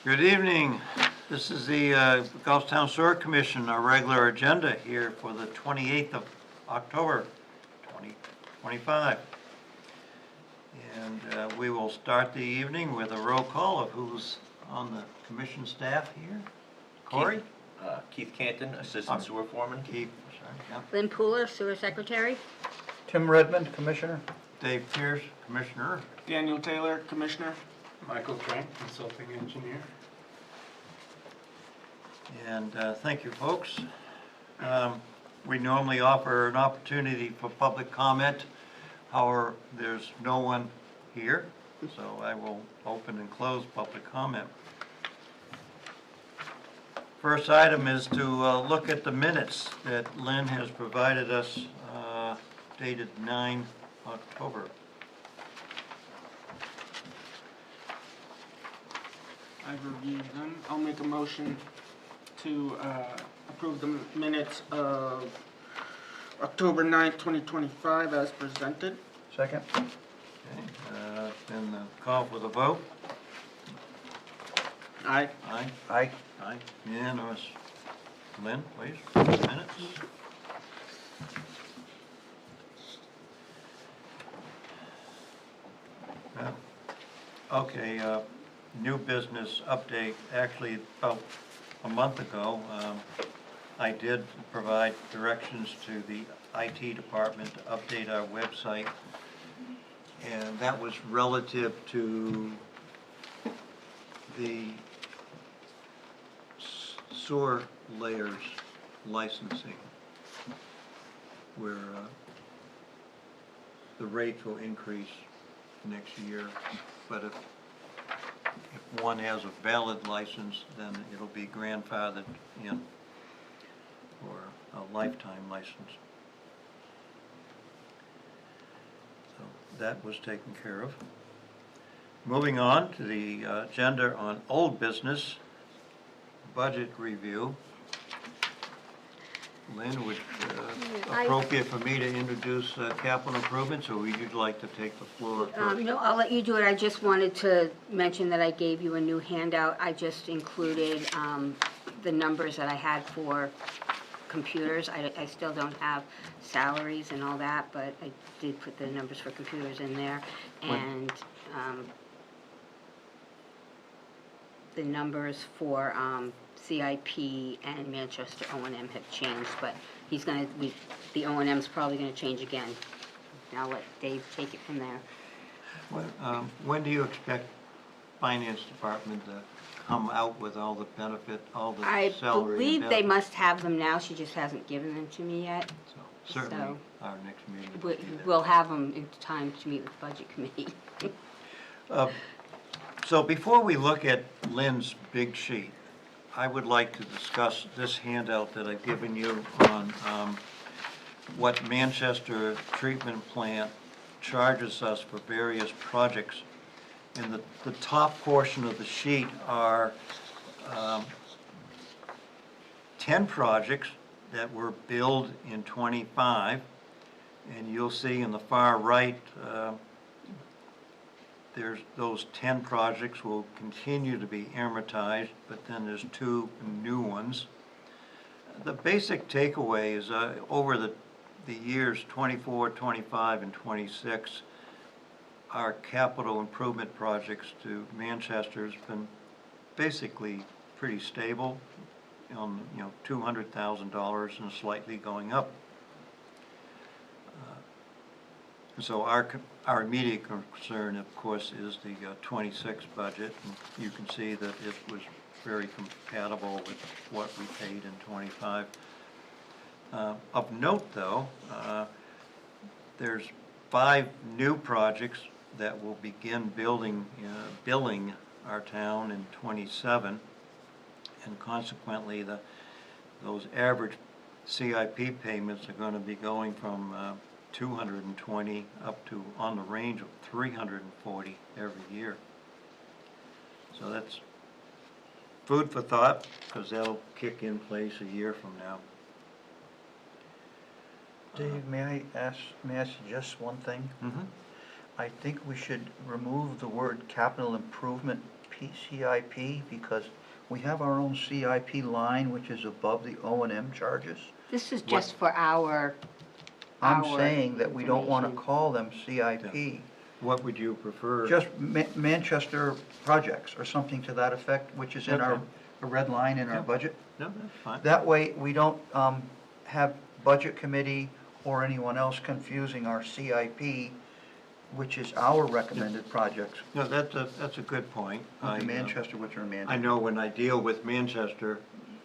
Good evening. This is the Goffstown Sewer Commission, our regular agenda here for the 28th of October, 2025. And we will start the evening with a roll call of who's on the commission staff here. Corey? Keith Canton, Assistant Sewer Foreman. Keith, sorry, yeah. Lynn Pooler, Sewer Secretary. Tim Redmond, Commissioner. Dave Pierce, Commissioner. Daniel Taylor, Commissioner. Michael Trank, Consulting Engineer. And thank you, folks. We normally offer an opportunity for public comment. However, there's no one here, so I will open and close public comment. First item is to look at the minutes that Lynn has provided us, dated 9 October. I've reviewed them. I'll make a motion to approve the minutes of October 9th, 2025 as presented. Second. Okay, then call for the vote. Aye. Aye. Aye. Aye. Unanimous. Lynn, please, minutes. Okay, new business update. Actually, about a month ago, I did provide directions to the IT department to update our website. And that was relative to the sewer layers licensing, where the rates will increase next year. But if one has a valid license, then it'll be grandfathered in for a lifetime license. So that was taken care of. Moving on to the agenda on old business, budget review. Lynn, would appropriate for me to introduce capital improvements, or would you like to take the floor first? No, I'll let you do it. I just wanted to mention that I gave you a new handout. I just included the numbers that I had for computers. I still don't have salaries and all that, but I did put the numbers for computers in there. And the numbers for CIP and Manchester O&M have changed, but the O&M's probably gonna change again. Now let Dave take it from there. When do you expect Finance Department to come out with all the benefit, all the I salary? believe and they benefit? must have them now, she just hasn't given them to me yet. So certainly, so our next meeting will be there. We'll have them in time to meet with the Budget Committee. So before we look at Lynn's big sheet, I would like to discuss this handout that I've given you on what Manchester Treatment Plant charges us for various projects. And the top portion of the sheet are 10 projects that were billed in '25, and you'll see in the far right, there's those 10 projects will continue to be amortized, but then there's 2 new ones. The basic takeaway is over the years 24, 25, and 26, our capital improvement projects to Manchester has been basically pretty stable, on $200,000 and slightly going up. So our immediate concern, of course, is the 26 budget, and you can see that it was very compatible with what we paid in '25. Of note, though, there's 5 new projects that will begin billing our town in '27, and consequently, those average CIP payments are going to be going from 220 up to on the range of 340 every year. So that's food for thought, because that'll kick in place a year from now. Dave, may I suggest one thing? Mm-hmm. I think we should remove the word capital improvement CIP, because we have our own CIP line, which is above the O&M charges. This is just for our I'm Our saying that we don't want to information. call them CIP. What would you prefer? Just Manchester projects or something to that effect, which is in our, Okay. a red line in our Yeah. budget. No, that's fine. That way, we don't have budget committee or anyone else confusing our CIP, which is our recommended projects, No, that's a good point. with the Manchester, which are Manchester. I know when I deal with Manchester,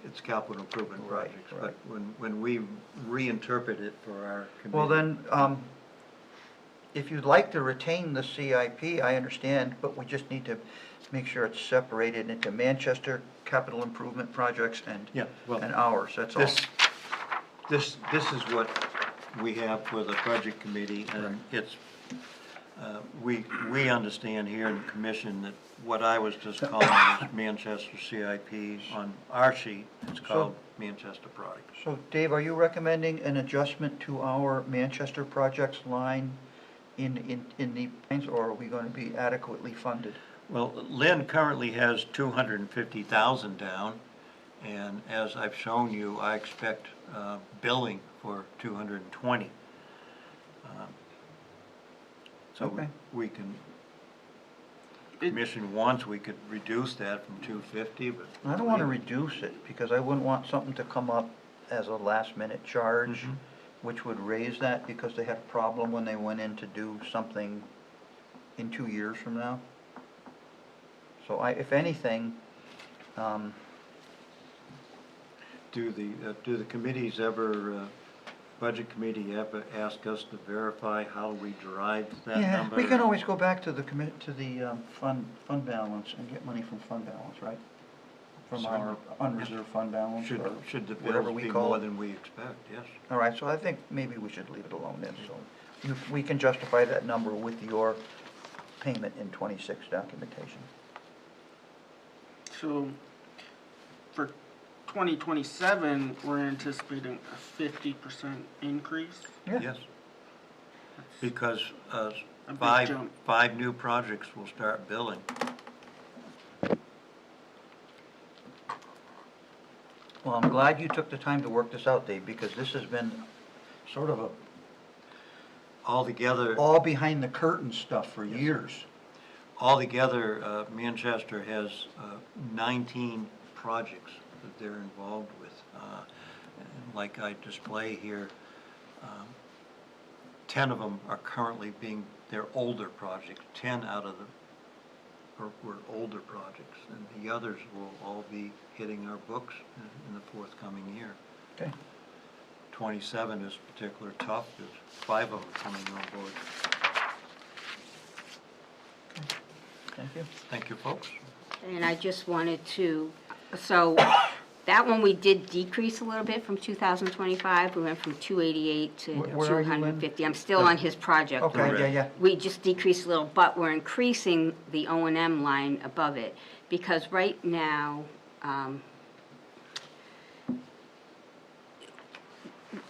it's capital improvement Right, projects. right. But when we reinterpret it for our committee. Well, then, if you'd like to retain the CIP, I understand, but we just need to make sure it's separated into Manchester capital improvement projects Yeah, well, and ours, that's all. this is what we have for the budget committee, and it's, we understand here in the commission that what I was just calling is Manchester CIP on our sheet, it's called Manchester projects. So Dave, are you recommending an adjustment to our Manchester projects line in the plans, or are we going to be adequately funded? Well, Lynn currently has 250,000 down, and as I've shown you, I expect billing for 220. So Okay. we can, It- commission wants, we could reduce that from 250, but. I don't want to reduce it, because I wouldn't want something to come up as a last-minute charge, Mhm. which would raise that, because they had a problem when they went in to do something in 2 years from now. So if anything, Do the committees ever, budget committee ever ask us to verify how we derived that yeah, number? we can always go back to the fund balance and get money from fund balance, right? From our unreserved fund balance, Should, or should the whatever bills we be call more it. than we expect, yes. All right, so I think maybe we should leave it alone then, so we can justify that number with your payment in 26 documentation. So for 2027, we're anticipating a 50% increase. Yeah. Yes. Because A big five jump. new projects will start billing. Well, I'm glad you took the time to work this out, Dave, because this has been sort of Altogether, all behind the curtain stuff for years. altogether, Manchester has 19 projects that they're involved with. And like I display here, 10 of them are currently they're older projects. 10 out of them were older projects, and the others will all be hitting our books in the forthcoming year. Okay. 27 is particular tough, because 5 of them are coming on board. Thank you. Thank you, folks. And I just wanted to, so that one we did decrease a little bit from 2025. We went from 288 to Where are you, Lynn? 250. I'm still on his project. Okay, yeah. We just decreased a little, but we're increasing the O&M line above it, because right now,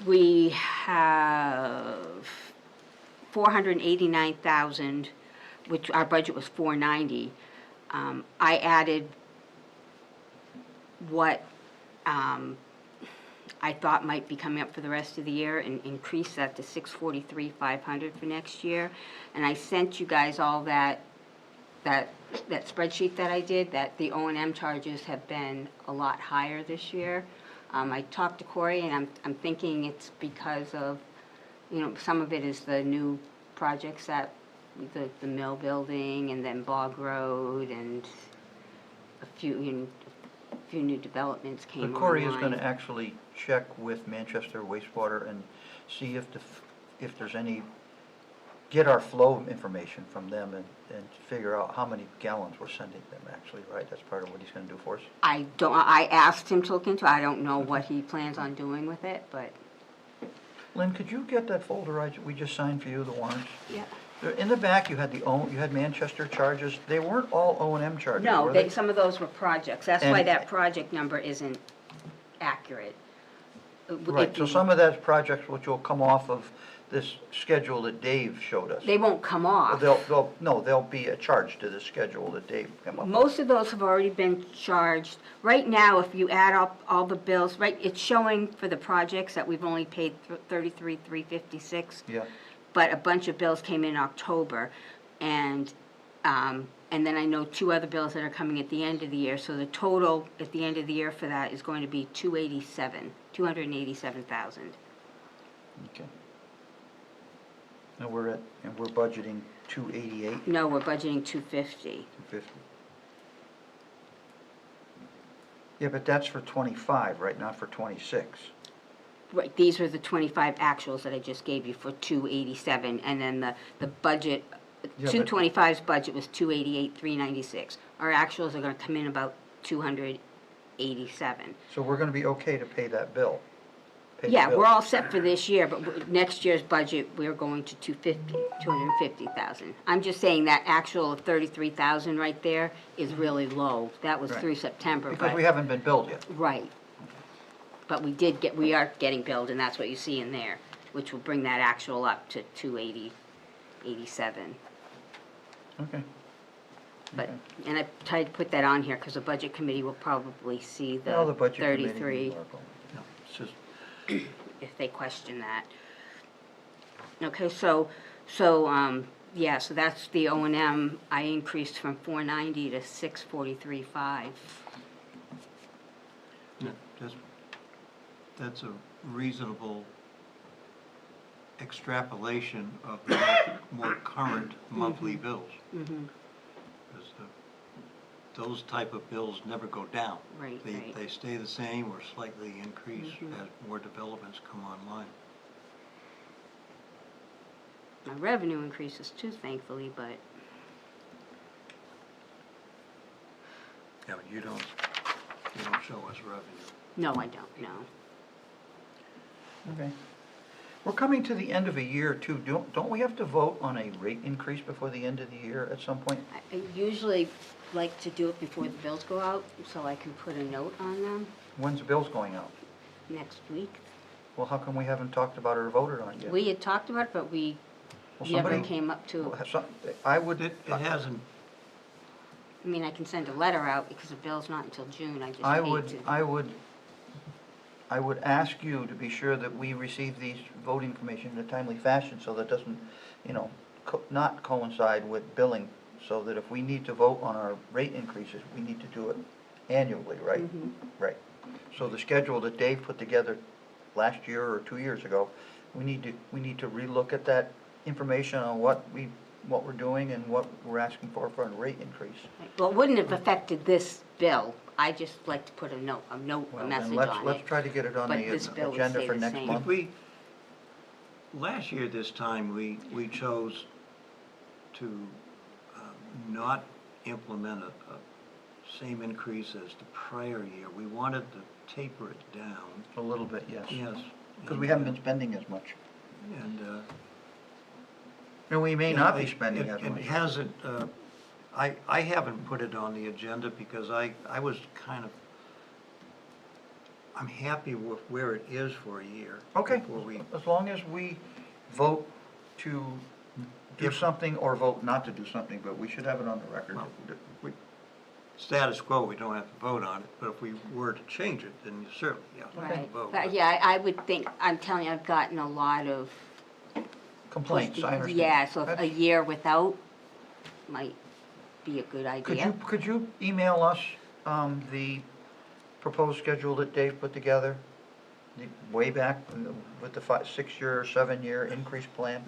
we have 489,000, which our budget was 490. I added what I thought might be coming up for the rest of the year and increased that to 643,500 for next year. And I sent you guys all that spreadsheet that I did, that the O&M charges have been a lot higher this year. I talked to Corey, and I'm thinking it's because of, some of it is the new projects that, the mill building, and then Bog Road, and a few new developments came But online. Corey is gonna actually check with Manchester wastewater and see if there's any, get our flow information from them and figure out how many gallons we're sending them actually, right? That's part of what he's gonna do for us. I asked him to look into it. I don't know what he plans on doing with it, but, Lynn, could you get that folder we just signed for you, the warrants? yeah. In the back, you had Manchester charges. They weren't all O&M charges, No, were they? some of those were projects. That's why And- that project number isn't accurate. Right, so some of those projects which will come off of this schedule that Dave showed us. They won't come off. They'll be a charge to the schedule that Dave came up with. Most of those have already been charged. Right now, if you add up all the bills, right, it's showing for the projects that we've only paid $33,356. Yeah, But a bunch of bills came in October, and then I know 2 other bills that are coming at the end of the year, so the total at the end of the year for that is going to be 287,000. okay. And we're budgeting 288, No, we're budgeting 250. 250. Yeah, but that's for 25, right, not for 26. Right, these are the 25 actuals that I just gave you for 287, and then the budget, Yeah, but- 225's budget was 288,396. Our actuals are gonna come in about 287. So we're gonna be okay to pay that bill? Pay the Yeah, bill. we're all set for this year, but next year's budget, we're going to 250,000. I'm just saying that actual of 33,000 right there is really low. That was Right. through September, Because but, we haven't been billed yet. right. But we are getting billed, and that's what you see in there, which will bring that actual up to 287. Okay. But, and I tried to put that on here, because the budget committee will probably see Well, the the budget committee 33. will work on it. No, it's just, if they question that. Okay, yeah, so that's the O and M. I increased from 490 to 643.5. yeah, that's a reasonable extrapolation of the more current monthly bills. Mm-hmm, Because those type of bills never go down. right, right. They stay the same or slightly increase Mhm. as more developments come online. My revenue increases too, thankfully, but Yeah, but you don't show us revenue. no, I don't, no. Okay. We're coming to the end of a year too. Don't we have to vote on a rate increase before the end of the year at some point? I usually like to do it before the bills go out, so I can put a note on them When's the bills going out? next week. Well, how come we haven't talked about it or voted on it yet? We had talked about it, but we Well, never somebody- came up to, Well, I would, It hasn't, I mean, I can send a letter out because the bill's not until June, I just I hate would, to. I would ask you to be sure that we receive these voting information in a timely fashion so that it doesn't, not coincide with billing, so that if we need to vote on our rate increases, we need to do it annually, right? Mhm. Right. So the schedule that Dave put together last year or 2 years ago, we need to relook at that information on what we're doing and what we're asking for a rate increase. Well, it wouldn't have affected this bill. I just like to put a Well, then message let's on let's it. try to get it on But the this bill would agenda stay for the next same. month. last year this time, we chose to not implement a same increase as the prior year. We wanted to taper it down. A little bit, yes. Yes. Because we haven't been spending as much. And, And we may yeah, not be it- spending as It much. hasn't, I haven't put it on the agenda because I was I'm happy with where it is for a year. Okay, Before we, as long as we vote to do If- something or vote not to do something, but we should have it on the record. Well, status quo, we don't have to vote on it, but if we were to change it, then you certainly have to Right, vote. but yeah, I would think, I'm telling you, I've gotten a lot of. Complaints, I understand. Yeah, so a That's- year without might be a good Could idea. could you email us the proposed schedule that Dave put together? Way back with the 6-year, 7-year increase plan?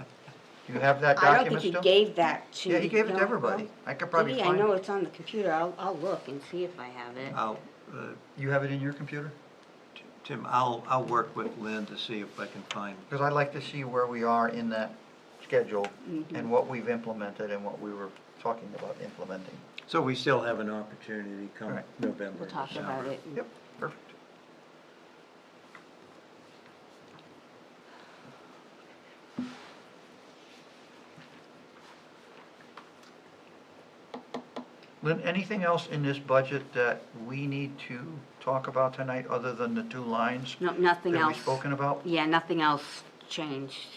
Do you have that I don't document think still? he gave that to. Yeah, he gave it no, to everybody. I could probably Did he? find I know it. it's on the computer. I'll look and see if I have it. You have it in your computer? Tim, I'll work with Lynn to see if I can find, Because I'd like to see where we are in that schedule Mhm. and what we've implemented and what we were talking about implementing. so we still have an opportunity come Right. November, We'll talk December. about it. Yep, perfect. Lynn, anything else in this budget that we need to talk about tonight, other than the 2 lines No, nothing that we've else. spoken about? Yeah, nothing else changed.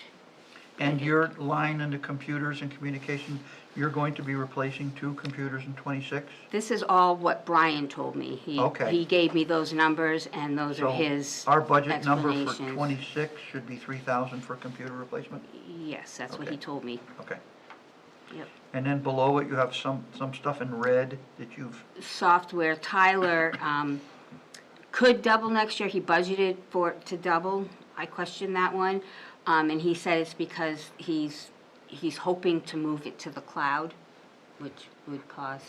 And your line into computers and communication, you're going to be replacing 2 computers in '26? This is all what Brian told me. Okay. He gave me those numbers, and those are So his our budget number for explanations. '26 should be 3,000 for computer replacement? Yes, that's what he Okay. told me. Okay. Yep. And then below it, you have some stuff in red that you've, Software, Tyler could double next year. He budgeted for it to double. I questioned that one. And he said it's because he's hoping to move it to the cloud, which would cost,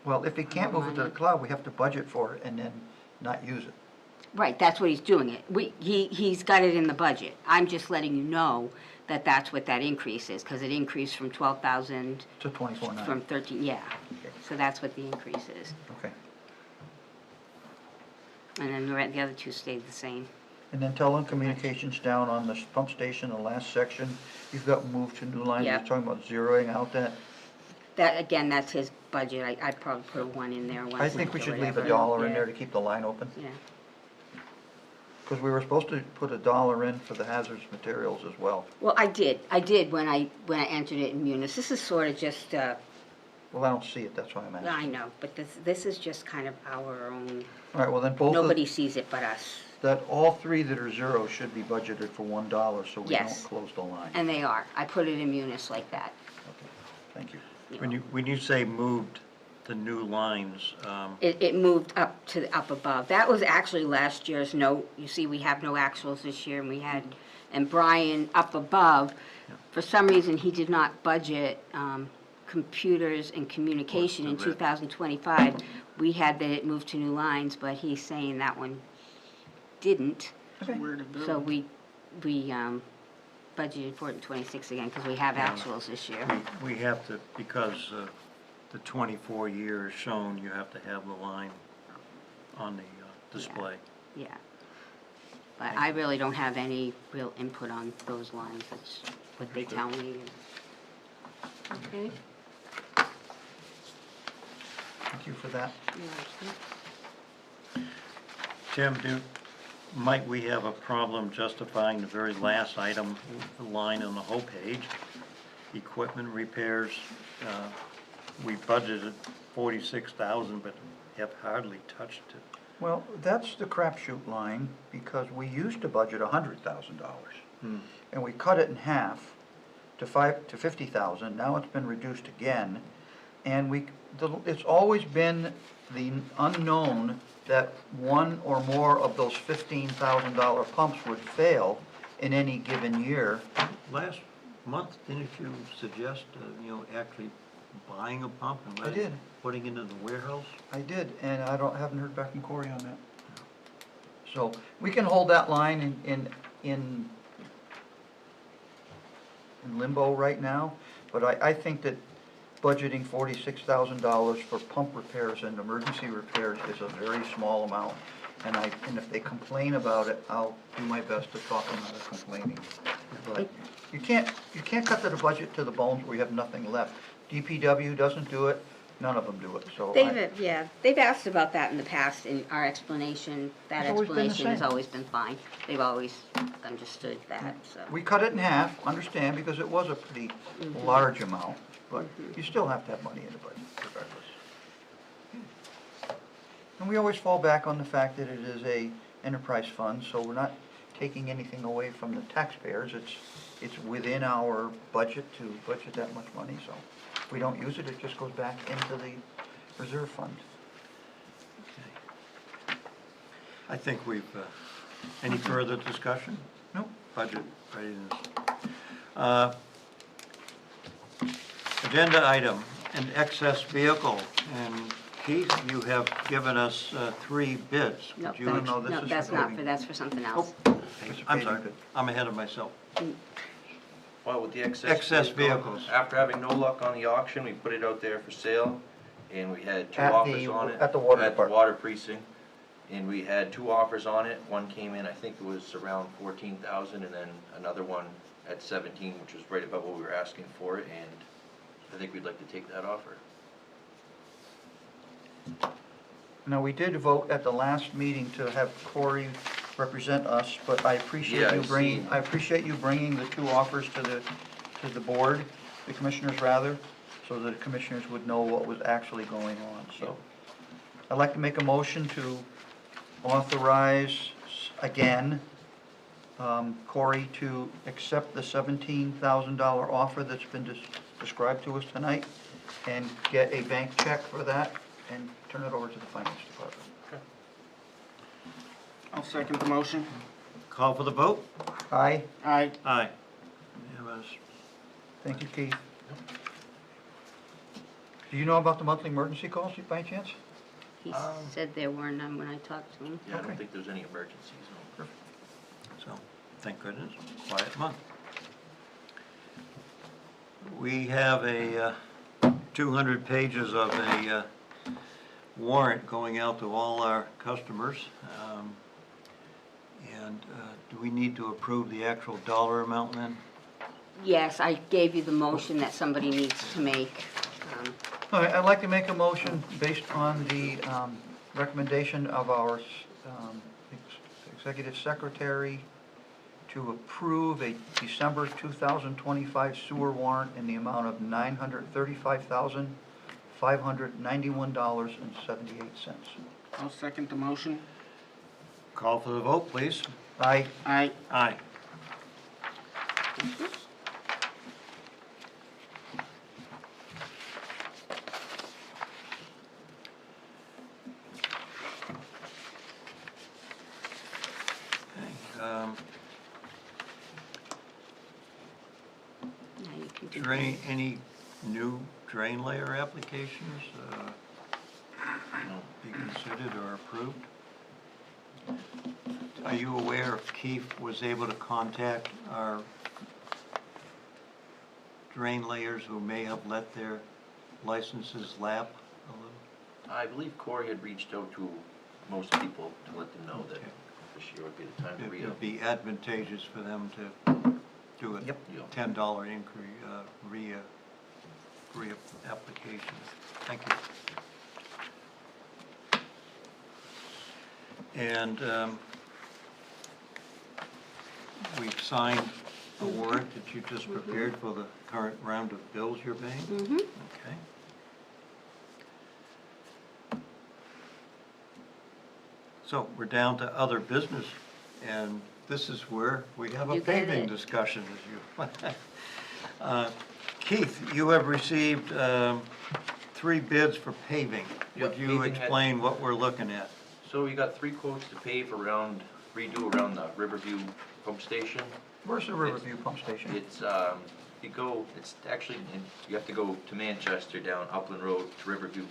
well, if he can't More move it to the money. cloud, we have to budget for it and then not use it. right, that's what he's doing it. He's got it in the budget. I'm just letting you know that that's what that increase is, because it increased from 12,000 To 24.9. from 13, yeah. So that's what the increase is. Okay. And then the other two stayed the same. And then telecommunications down on the pump station, the last section, you've got moved to new lines. You're Yep. talking about zeroing out that. That, again, that's his budget. I'd probably put a 1 in there. I think we should leave $1 $1 in there to keep the line open. Yeah. Because we were supposed to put $1 in for the hazardous materials as well. Well, I did when I entered it in Munis. This is sort of just, Well, I don't see it, that's why I'm asking. I know, but this is just kind of our own, All right, well then both nobody of, sees it but us. that, all 3 that are zero should be budgeted for $1 so we don't Yes. close the line. And they are. I put it in Munis like that. Okay, thank you. When you say moved the new lines, It moved up above. That was actually last year's note. You see, we have no actuals this year, and Brian up above, for some reason, he did not budget computers and communication in What's the red? 2025. We had that it moved to new lines, but he's saying that one didn't. Where to go? So we budgeted for it in '26 again, because we have actuals this year. we have to, because the 24 years shown, you have to have the line on the display. Yeah. But I really don't have any real input on those lines. That's what they tell me. Okay. Thank you for that. Tim, might we have a problem justifying the very last item, the line on the whole page? Equipment repairs, we budgeted 46,000, but have hardly touched it. Well, that's the crapshoot line, because we used to budget $100,000. And we cut it in half to 50,000, now it's been reduced again. And it's always been the unknown that one or more of those $15,000 pumps would fail in any given year. Last month, didn't you suggest, actually buying a pump and I did. putting it in the warehouse? I did, and I haven't heard back from Corey on that. So, we can hold that line in limbo right now, but I think that budgeting $46,000 for pump repairs and emergency repairs is a very small amount. And if they complain about it, I'll do my best to talk them out of complaining. But you can't cut to the budget to the bones where you have nothing left. DPW doesn't do it, none of them do it, so. They've asked about that in the past, and our explanation, that It's always been the explanation has same. always been fine. They've always understood that, so. We cut it in half, understand, because it was a pretty large amount, but you still have to have money in the budget regardless. And we always fall back on the fact that it is a enterprise fund, so we're not taking anything away from the taxpayers. It's within our budget to budget that much money, so if we don't use it, it just goes back into the reserve fund. I think we've, any further discussion? Nope. Budget readiness. Agenda item, an excess vehicle, and Keith, you have given us 3 bids. No, Could you No, no, this no, is that's for not paving. for, that's for something else. I'm sorry, I'm ahead of myself. Well, with the Excess vehicles. After having no luck on the auction, we put it out there for sale, and we had 2 At offers the- on it. at the water At the department. water precinct, and we had 2 offers on it. One came in, I think it was around 14,000, and then another one at 17, which was right about what we were asking for, and I think we'd like to take that offer. Now, we did vote at the last meeting to have Corey represent us, but I Yeah, appreciate I you bringing, see. I appreciate you bringing the two offers to the board, the commissioners rather, so that the commissioners would know what was actually going on, so. I'd like to make a motion to authorize, again, Corey to accept the $17,000 offer that's been described to us tonight, and get a bank check for that, and turn it over to the finance department. I'll second the motion. Call for the vote? Aye, Aye. Aye. Unanimous. thank you, Keith. Do you know about the monthly emergency calls by any chance? He said there were none when I talked to him. Yeah, I don't Okay. think there's any emergencies, no. So, thank goodness, quiet month. We have a 200 pages of a warrant going out to all our customers. And do we need to approve the actual dollar amount then? Yes, I gave you the motion that somebody needs to make. All right, I'd like to make a motion based on the recommendation of our executive secretary to approve a December 2025 sewer warrant in the amount of $935,591.78. I'll second the motion. Call for the vote, please. Aye. Aye. Aye. Okay, Now you can do drain, any new drain layer applications No. be considered or approved? Are you aware if Keith was able to contact our drain layers who may have let their licenses lap a little? I believe Corey had reached out to most people to let them know that Okay. this year would be the time to It re-up. would be advantageous for them to do a Yep. Yeah. $10 increase, re-application. Thank you. And we've signed a warrant that you just prepared for the current round of bills you're paying? Mm-hmm. Okay. So we're down to other business, and this is where we have a You got paving it. discussion, as you. Keith, you have received 3 bids for paving. Yeah, Would you paving had- explain what we're looking at? So we got 3 quotes to pave around, redo around the Riverview pump station. Where's the Riverview Pump Station? It's, it's actually, you have to go to Manchester down Upland Road to Riverview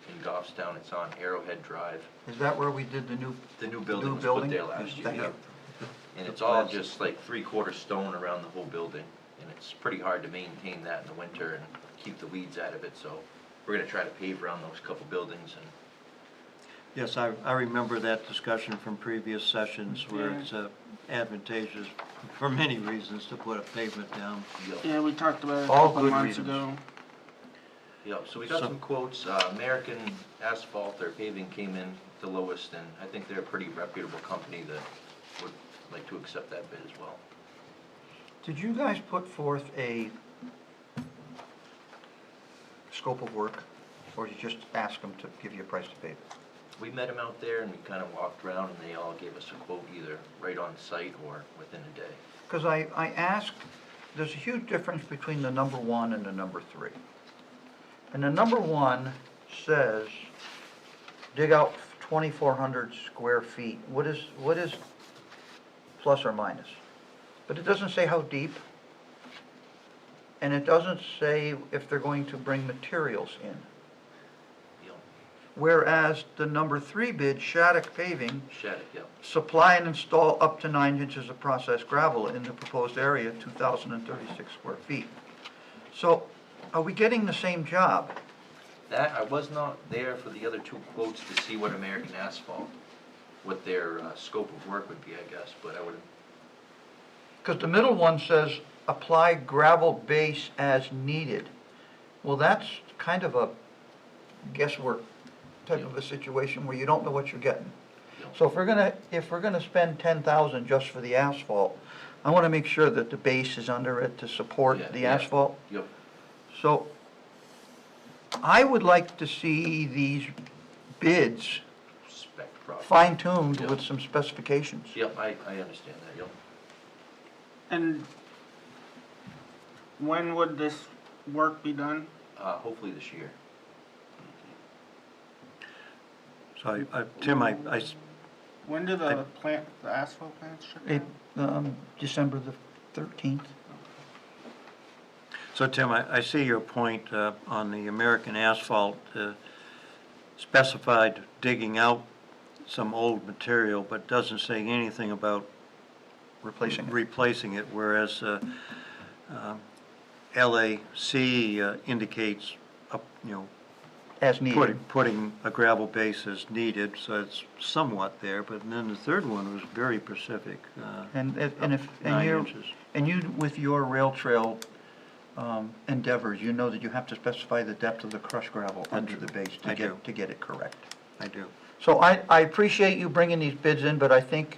in Goffstown. It's on Arrowhead Drive. Is that where we did the new? The new building New was building? put there last year. Thank you. And it's all just like 3/4 stone around the whole building. And it's pretty hard to maintain that in the winter and keep the weeds out of it, so we're gonna try to pave around those couple buildings and Yes, I remember that discussion from previous sessions where Yeah. it's advantageous for many reasons to put a pavement down. you know, Yeah, we talked about it a All couple good months reasons. ago. Yeah, so we got So- some quotes. American Asphalt, their paving came in the lowest, and I think they're a pretty reputable company that would like to accept that bid as well. Did you guys put forth a scope of work, or did you just ask them to give you a price to pave? We met them out there and we kind of walked around and they all gave us a quote either right on site or within a day. Because I asked, there's a huge difference between the number 1 and the number 3. And the number 1 says, dig out 2,400 square feet. What is plus or minus? But it doesn't say how deep. And it doesn't say if they're going to bring materials in. You know, Whereas the number 3 bid, Shattuck Paving, shed it, yep. supply and install up to 9 inches of processed gravel in the proposed area, 2,036 square feet. So, are we getting the same job? That, I was not there for the other 2 quotes to see what American Asphalt, what their scope of work would be, I guess, but I would, Because the middle one says, apply gravel base as needed. Well, that's kind of a guesswork type of a situation where you don't know what you're getting. you know, So if we're gonna spend 10,000 just for the asphalt, I wanna make sure that the base is under it to support Yeah, the yeah. asphalt. Yep, So I would like to see these bids spec project. fine-tuned Yeah. with some specifications. Yep, I understand that, yep. And when would this work be done? Hopefully this year. So Tim, When do the asphalt plants shut It, down? December the 13th. So Tim, I see your point on the American Asphalt specified digging out some old material, but doesn't say anything about replacing it, whereas LAC indicates, As needed. putting a gravel base as needed, so it's somewhat there, but then the third one was very specific. And if, and 9 you, inches. and you, with your rail trail endeavors, you know that you have to specify the depth of the crushed gravel under the base I do. to get it correct. I do. So I appreciate you bringing these bids in, but I think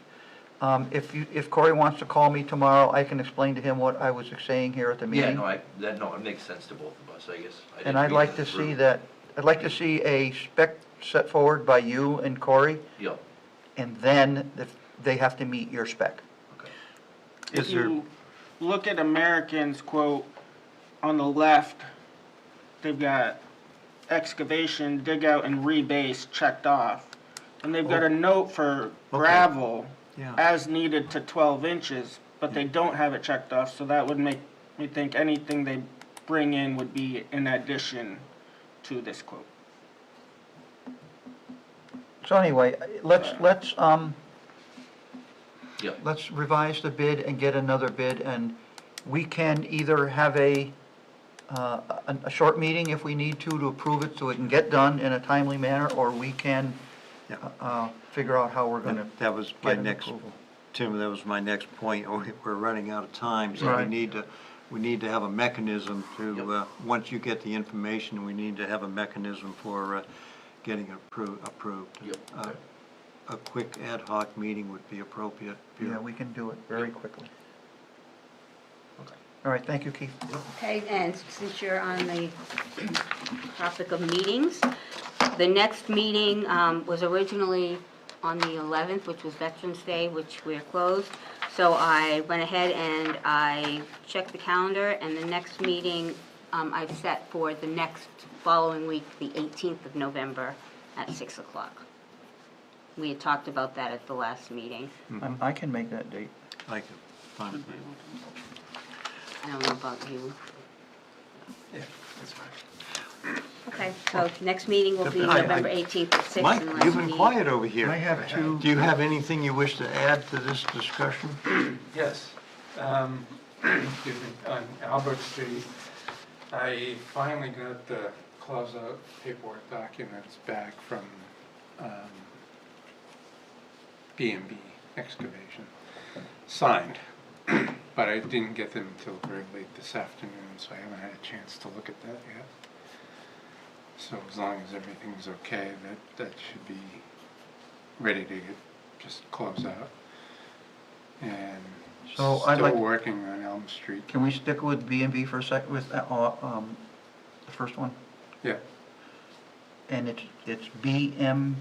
if Corey wants to call me tomorrow, I can explain to him what I was saying here at the Yeah, meeting. no, it makes sense to both of us, I guess. I And didn't I'd read like them to through. see that, I'd like to see a spec set forward by you and Corey, Yep, and then they have to meet your spec. okay. If Is there- you look at Americans quote, on the left, they've got excavation, dig out and rebase checked off. And they've got a note for gravel Yeah. as needed to 12 inches, but they don't have it checked off, so that would make me think anything they bring in would be in addition to this quote. So anyway, let's Yep, let's revise the bid and get another bid, and we can either have a short meeting if we need to approve it so it can get done in a timely manner, or we can Yeah. figure out how we're gonna That was my get an next, approval. Tim, that was my next point. We're running out of time, so Right. we need to have a mechanism to, Yep. once you get the information, we need to have a mechanism for getting it approved. Yep. A quick ad hoc meeting would be appropriate. Yeah, we can do it very quickly. okay. All right, thank you, Keith. Okay, and since you're on the topic of meetings, the next meeting was originally on the 11th, which was Veterans Day, which we're closed. So I went ahead and I checked the calendar, and the next meeting I've set for the next following week, the 18th of November at 6 o'clock. We had talked about that at the last meeting. I can make that date. I could find Should be it. able to. I don't know about you. Yeah, that's fine. Okay, so next meeting will be I- November 18th at 6 Mike, unless you've been we- quiet over here. I have two. Do you have anything you wish to add to this discussion? Yes. Excuse me, on Albert Street, I finally got the closeout paperwork documents back from B&B Excavation, signed. But I didn't get them until very late this afternoon, so I haven't had a chance to look at that yet. So as long as everything's okay, that should be ready to just close out. And So I'd like- still working on Elm Street. Can we stick with B and B for a sec, with the first one? Yeah, And it's BM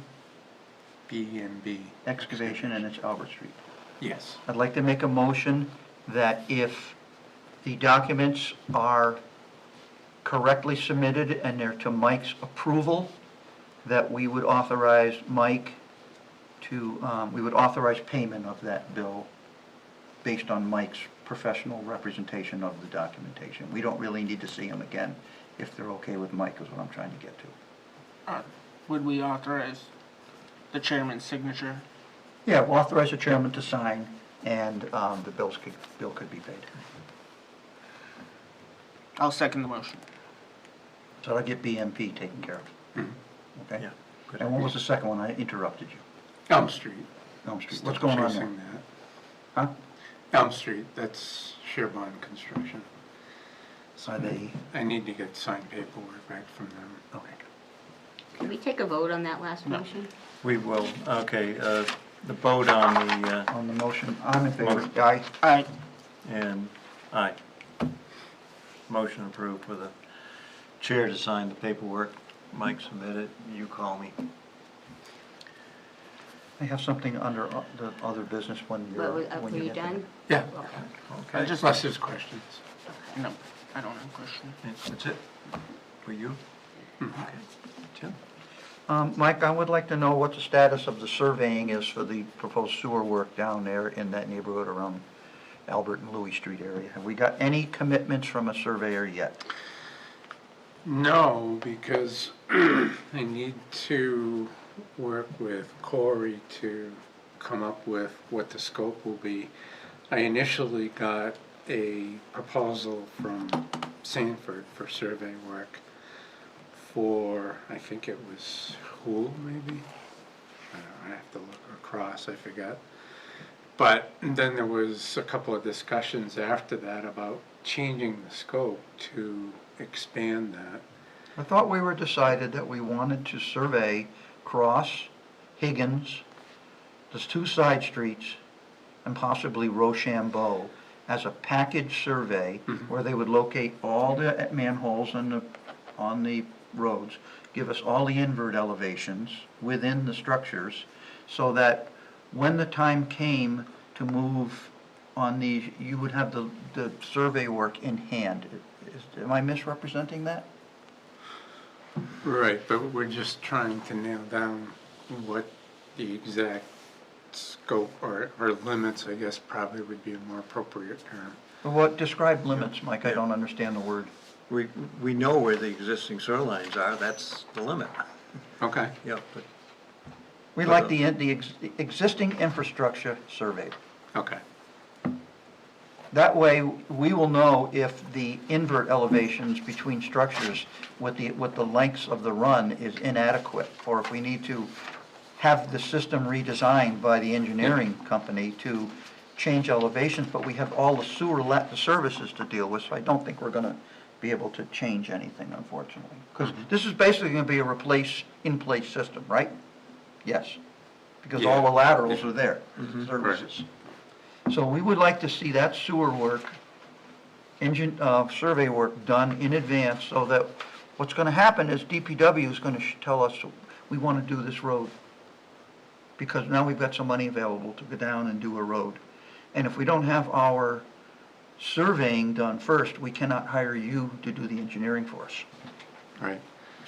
B&B. Excavation, and it's Albert Street. Yes. I'd like to make a motion that if the documents are correctly submitted and they're to Mike's approval, that we would authorize Mike to, we would authorize payment of that bill based on Mike's professional representation of the documentation. We don't really need to see them again if they're okay with Mike, is what I'm trying to get to. Would we authorize the chairman's signature? Yeah, we'll authorize the chairman to sign, and the bill could be paid. I'll second the motion. So that'll get BMP taken care of, Mhm. okay? Yeah, good And what idea. was the second one? I interrupted you. Elm Street. Elm Street. Still What's going on there? chasing that. Huh? Elm Street, that's Sherbon Construction. Are they, I need to get signed paperwork back from them. okay. Can we take a vote on that last motion? We will, okay, the vote on the, On the motion, I'm in favor. Motion. Aye. Aye. and, aye. Motion approved for the chair to sign the paperwork. Mike submitted, you call me. I have something under the other business when you're. Were you get there. done? Yeah, Okay. Okay, just- unless there's questions. No, I don't have a question. that's it for you? Okay, Tim? Mike, I would like to know what the status of the surveying is for the proposed sewer work down there in that neighborhood around Albert and Louis Street area. Have we got any commitments from a surveyor yet? No, because I need to work with Corey to come up with what the scope will be. I initially got a proposal from Sanford for survey work for, I think it was Hool, maybe? I don't know, I have to look across, I forgot. But then there was a couple of discussions after that about changing the scope to expand that. I thought we were decided that we wanted to survey Cross, Higgins, the two side streets, and possibly Rochambeau as a package survey where they would locate all the manholes on the roads, give us all the invert elevations within the structures, so that when the time came to move on these, you would have the survey work in hand. Am I misrepresenting that? Right, but we're just trying to nail down what the exact scope or limits, I guess probably would be a more appropriate term. What, describe limits, Mike, I don't understand the word. We know where the existing sewer lines are, that's the limit. Okay, Yeah, but We like the existing infrastructure surveyed. okay, That way, we will know if the invert elevations between structures with the lengths of the run is inadequate, or if we need to have the system redesigned by the engineering company to change elevations, but we have all the the services to deal with, so I don't think we're gonna be able to change anything, unfortunately. Because this is basically gonna be a in-place system, right? Yes, because all the laterals are there, services. So we would like to see that sewer work, survey work done in advance, so that what's gonna happen is DPW is gonna tell us, we wanna do this road. Because now we've got some money available to go down and do a road. And if we don't have our surveying done first, we cannot hire you to do the engineering for us. right.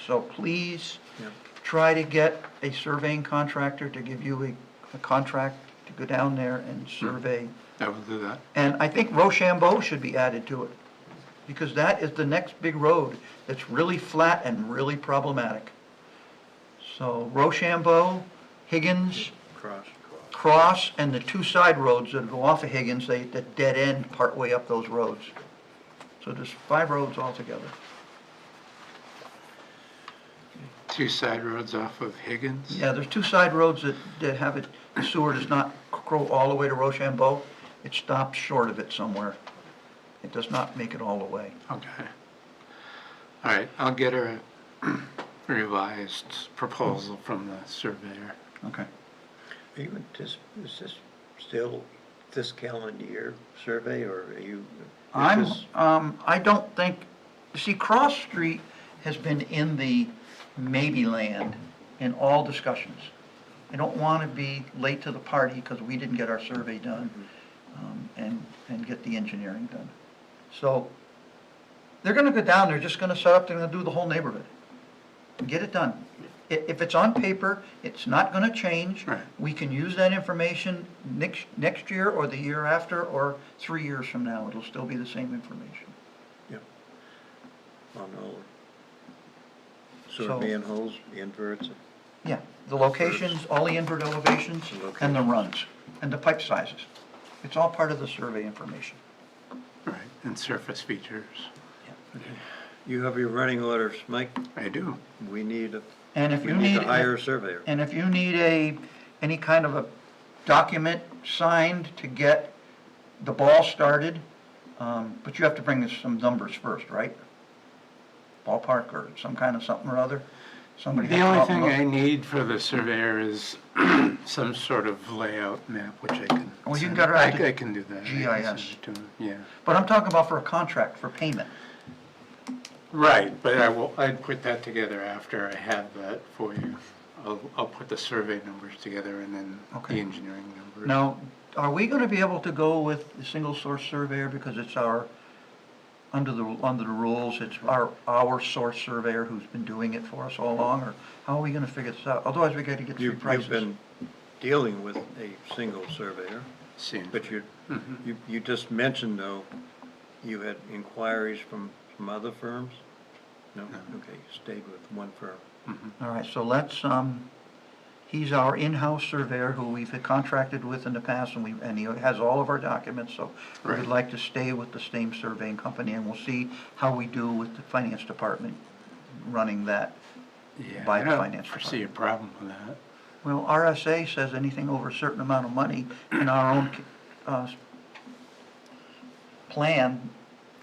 So please, Yeah. try to get a surveying contractor to give you a contract to go down there and survey. I will do that. And I think Rochambeau should be added to it, because that is the next big road that's really flat and really problematic. So Rochambeau, Higgins, Cross, and the two side roads that go off of Higgins, that dead end partway up those roads. So there's 5 roads altogether. Two side roads off of Higgins? Yeah, there's 2 side roads that have it, the sewer does not go all the way to Rochambeau. It stops short of it somewhere. It does not make it all the way. Okay. All right, I'll get a revised proposal from the surveyor. Okay. are you, is this still this calendar year survey, or are you? I don't think, see, Cross Street has been in the maybe land in all discussions. I don't want to be late to the party because we didn't get our survey done, and get the engineering done. So, they're gonna go down, they're just gonna set up, they're gonna do the whole neighborhood. Get it done. If it's on paper, it's not gonna change. Right. We can use that information next year, or the year after, or 3 years from now, it'll still be the same information. On all So- sewer manholes, inverts, Yeah, the locations, all the invert elevations, and the runs, and the pipe sizes. It's all part of the survey information. Right, and surface features. you have your running orders, Mike, I do. we need, And if we you need need, to hire a surveyor. and if you need any kind of a document signed to get the ball started, but you have to bring us some numbers first, right? Ballpark or some kind of something or other? Somebody The has to only go out thing I and look. need for the surveyor is some sort of layout map, which I can. Well, you can send- get it out to I can do that. I can send GIS. it to him, yeah. But I'm talking about for a contract, for payment. Right, but I'd put that together after I have that for you. I'll put the survey numbers together and then Okay. the engineering numbers. Now, are we gonna be able to go with the single source surveyor because it's our, under the rules, it's our source surveyor who's been doing it for us all along, or how are we gonna figure this out? Otherwise, we gotta get three You've prices. been dealing with a single surveyor, Seems- but you Mhm. just mentioned, though, you had inquiries from other firms? No? No. Okay, you stayed with one firm. All right, so let's, he's our in-house surveyor who we've contracted with in the past, and he has all of our documents, so we would Right. like to stay with the same surveying company, and we'll see how we do with the finance department running that. Yeah, by I the don't finance foresee a problem with that. Well, RSA says anything over a certain amount of money in our own plan,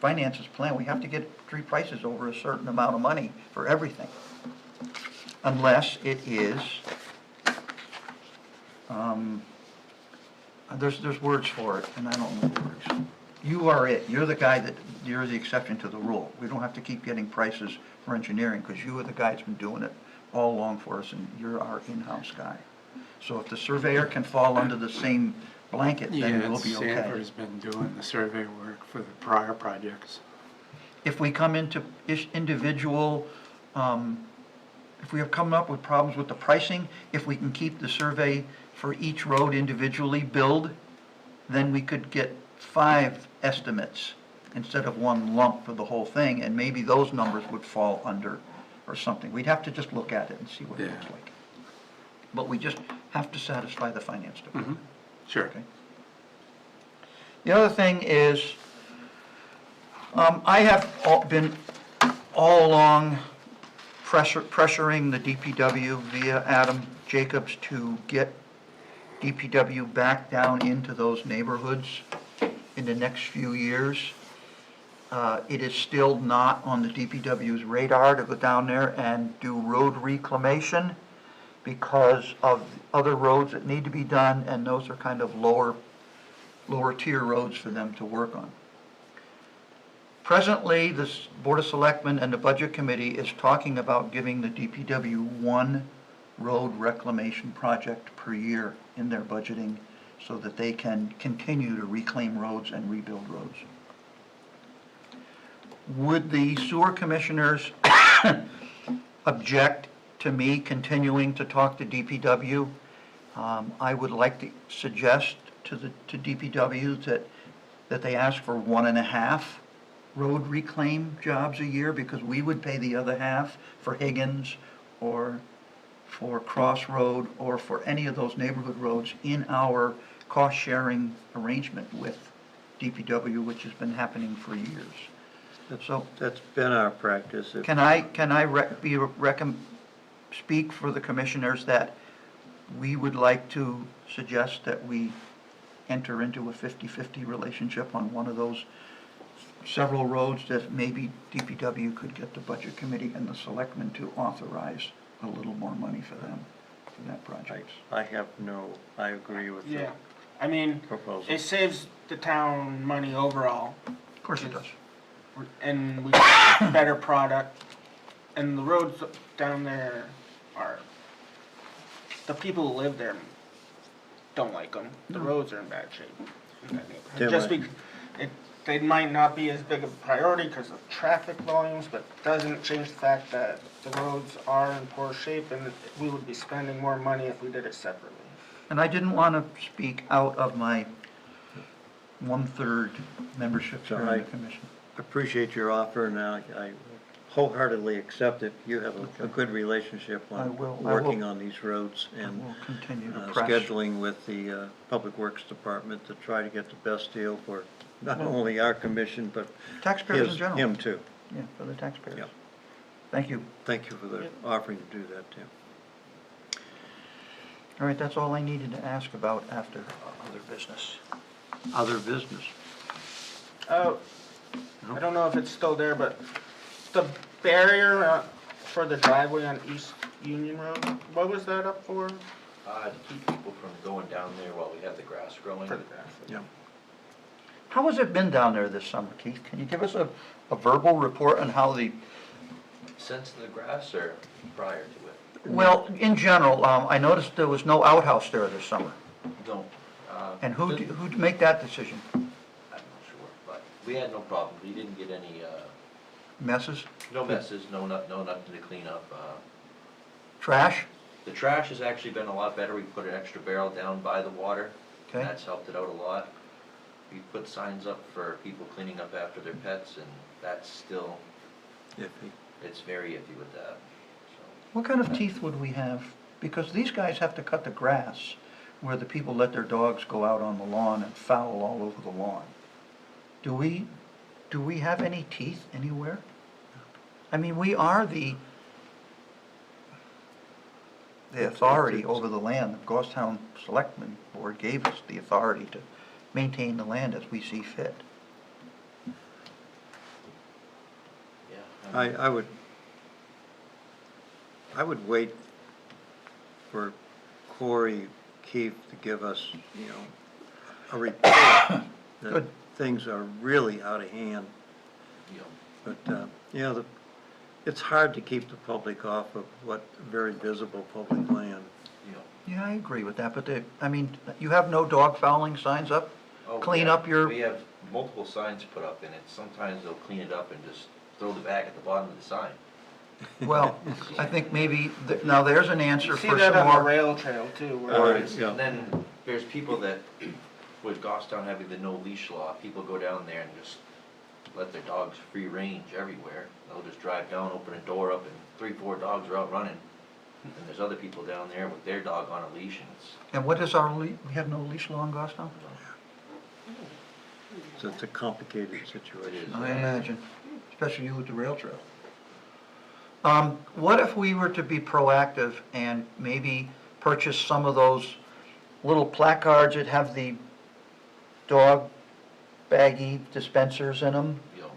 finances plan, we have to get three prices over a certain amount of money for everything. Unless it is, there's words for it, and I don't know the words. You are it, you're the guy you're the exception to the rule. We don't have to keep getting prices for engineering, because you are the guy that's been doing it all along for us, and you're our in-house guy. So if the surveyor can fall under the same blanket, then Yeah, we'll be okay. Sanford's been doing the survey work for the prior projects. If we come into individual, if we have come up with problems with the pricing, if we can keep the survey for each road individually billed, then we could get 5 estimates instead of one lump for the whole thing, and maybe those numbers would fall under or something. We'd have to just look at it and see what it looks Yeah. like. But we just have to satisfy the finance department. Sure. Okay. The other thing is, I have been all along pressuring the DPW via Adam Jacobs to get DPW back down into those neighborhoods in the next few years. It is still not on the DPW's radar to go down there and do road reclamation because of other roads that need to be done, and those are kind of lower tier roads for them to work on. Presently, the Board of Selectmen and the Budget Committee is talking about giving the DPW one road reclamation project per year in their budgeting so that they can continue to reclaim roads and rebuild roads. Would the sewer commissioners object to me continuing to talk to DPW? I would like to suggest to DPW that they ask for 1.5 road reclaim jobs a year, because we would pay the other half for Higgins or for Cross Road or for any of those neighborhood roads in our cost-sharing arrangement with DPW, which has been happening for years. So That's been our practice. If- can I speak for the commissioners that we would like to suggest that we enter into a 50-50 relationship on one of those several roads that maybe DPW could get the Budget Committee and the Selectmen to authorize a little more money for them, for that project? I agree with the Yeah, I mean, proposal. it saves the town money overall, Of course it does. and we get a better product, and the roads down there are, the people who live there don't like them. The roads are in bad shape in that neighborhood. Tim, Just they might not be as big of a priority because of traffic volumes, but doesn't change the fact that the roads are in poor shape, and we would be spending more money if we did it separately. And I didn't want to speak out of my 1/3 membership So here I- in the commission. Appreciate your offer, and I wholeheartedly accept it. You have a good relationship I on will- working on these roads I and will continue to press. scheduling with the Public Works Department to try to get the best deal for not only our commission, but Taxpayers in general. him too. Yeah, for the taxpayers. Yep. Thank you. Thank you for offering to do that, Tim. All right, that's all I needed to ask about after other business. Other business. Oh, I don't know if it's still there, but the barrier for the driveway on East Union Road. What was that up for? To keep people from going down there while we have the grass growing. For the grass. Yeah. How has it been down there this summer, Keith? Can you give us a verbal report on how the, Since the grass or prior to it? well, in general, I noticed there was no outhouse there this summer. No. And who'd make that decision? I'm not sure, but we had no problem. We didn't get any, Messes? no messes, no nothing to clean up. Trash? The trash has actually been a lot better. We put an extra barrel down by the water. Okay. And that's helped it out a lot. We put signs up for people cleaning up after their pets, and that's still, Iffy. it's very iffy with that, so. What kind of teeth would we have? Because these guys have to cut the grass where the people let their dogs go out on the lawn and foul all over the lawn. Do we have any teeth anywhere? I mean, we are the authority over the land. The Goffstown Selectmen Board gave us the authority to maintain the land as we see fit. Yeah. I would wait for Corey Keefe to give us, a report that Good. things are really out of hand. You know, But, it's hard to keep the public off of what very visible public land. you know. Yeah, I agree with that, but you have no dog fouling signs up? Oh, Clean yeah. up your, We have multiple signs put up, and sometimes they'll clean it up and just throw the bag at the bottom of the sign. well, I think maybe, now there's an answer You see for that some on the more. rail trail too. Where Or- it's- Yeah. And then there's people that, with Goffstown having the no leash law, people go down there and just let their dogs free range everywhere. They'll just drive down, open a door up, and 3-4 dogs are out running. And there's other people down there with their dog on a leash, and it's, And what is we have no leash law in Goffstown? So it's a complicated situation. I imagine, especially you with the rail trail. What if we were to be proactive and maybe purchase some of those little placards that have the dog baggie dispensers in them? you know.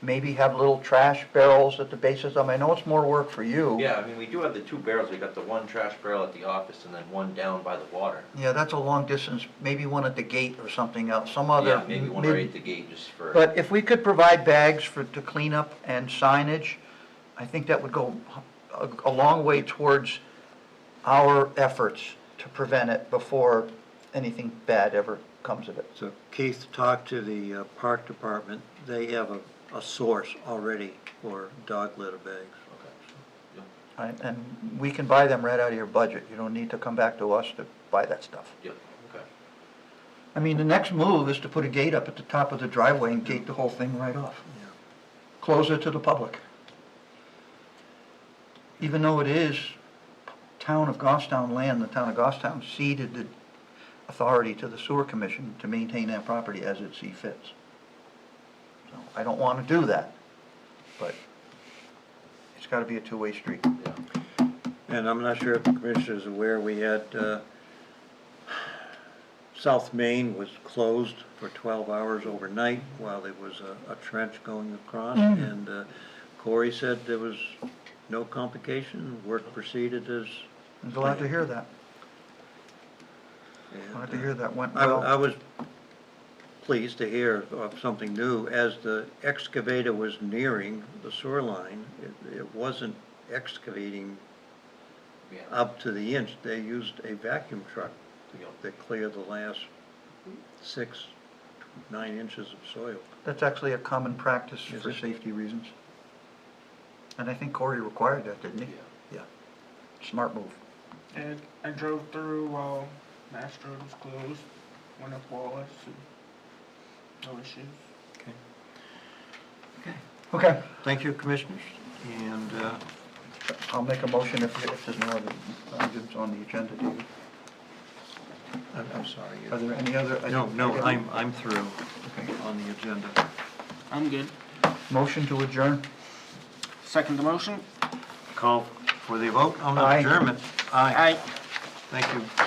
Maybe have little trash barrels at the bases of them? I know it's more work for you. Yeah, I mean, we do have the 2 barrels. We got the one trash barrel at the office and then one down by the water. Yeah, that's a long distance, maybe one at the gate or something else, some other. Yeah, maybe one mid- right at the gate just for. But if we could provide bags to clean up and signage, I think that would go a long way towards our efforts to prevent it before anything bad ever comes of it. So Keith talked to the park department. They have a source already for dog litter bags. Okay. And we can buy them right out of your budget. You don't need to come back to us to buy that stuff. Yep, okay. I mean, the next move is to put a gate up at the top of the driveway and gate the whole thing right off. Yeah. Close it to the public. Even though it is town of Goffstown land, the town of Goffstown ceded the authority to the sewer commission to maintain that property as it see fits. So I don't want to do that, but it's got to be a two-way street. Yeah. And I'm not sure if the commissioner's aware, we had, South Main was closed for 12 hours overnight while there was a trench going across. And Corey said there was no complication, work proceeded as. I'm glad to hear that. and, Glad to hear that went I well. was pleased to hear of something new. As the excavator was nearing the sewer line, it wasn't excavating Yeah. up to the inch. They used a vacuum truck You know. to clear the last 6-9 inches of soil. That's actually a common practice Is for it? safety reasons. And I think Corey required that, didn't he? Yeah. Yeah. Smart move. And I drove through while Mass Road was closed, went up Wallace, and no issues. Okay. Thank you, commissioners, and I'll make a motion if there's no other items on the agenda, David. I'm sorry. Are there any other? No, I'm through on the agenda. I'm good. Motion to adjourn? Second the motion? Call for the vote on the Aye. adjournment. Aye. Thank you.